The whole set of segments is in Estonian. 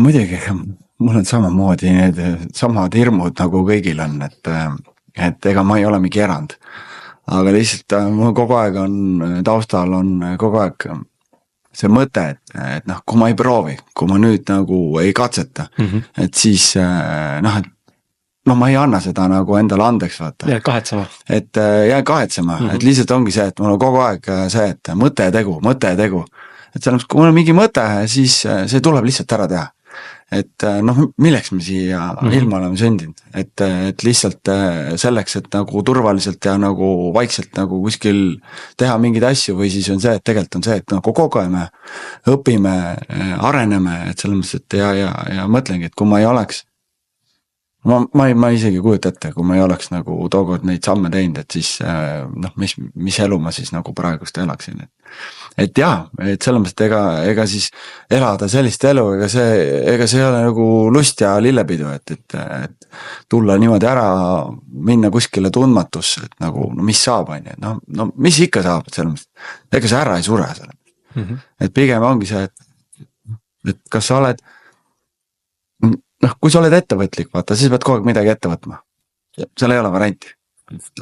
muidugi, mul on samamoodi need samad hirmud nagu kõigil on, et ega ma ei ole mingi erand. Aga lihtsalt mul kogu aeg on, taustal on kogu aeg see mõte, et noh, kui ma ei proovi, kui ma nüüd nagu ei katseta, et siis noh, et no ma ei anna seda nagu endale andeks, vaata. Jääd kahetsema. Et jään kahetsema, et lihtsalt ongi see, et mul on kogu aeg see, et mõte ja tegu. Et selles, kui mul on mingi mõte, siis see tuleb lihtsalt ära teha. Et noh, milleks me siia ilma oleme sündinud, et lihtsalt selleks, et nagu turvaliselt ja nagu vaikselt nagu kuskil teha mingeid asju või siis on see, et tegelikult on see, et nagu kogeme, õpime, areneme, et selles mõttes, et ja mõtlengi, et kui ma ei oleks, ma isegi kujuta ette, kui ma ei oleks nagu tookord neid samme teinud, et siis noh, mis elu ma siis nagu praegust elaksin. Et jaa, et selles mõttes, et ega siis elada sellist elu, ega see ei ole nagu lust ja lillepidu, et tulla niimoodi ära, minna kuskile tundmatusse, et nagu, no mis saab, on ju, no mis ikka saab, et selles mõttes, ega see ära ei sure selle. Et pigem ongi see, et kas sa oled noh, kui sa oled ettevõtlik, vaata, siis pead kogu aeg midagi ette võtma. Seal ei ole varianti.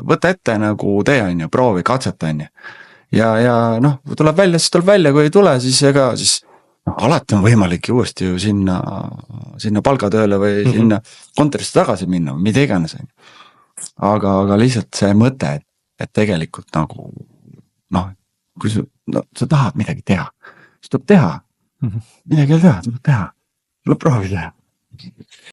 Võta ette nagu tee, on ju, proovi, katseta, on ju. Ja noh, tuleb välja, siis tuleb välja, kui ei tule, siis ega siis alati on võimalik uuesti ju sinna palgatööle või sinna kontorisse tagasi minna, mida iganes, on ju. Aga lihtsalt see mõte, et tegelikult nagu noh, kui sa tahad midagi teha, siis tuleb teha. Midagi ei teha, tuleb teha. Tuleb proovida.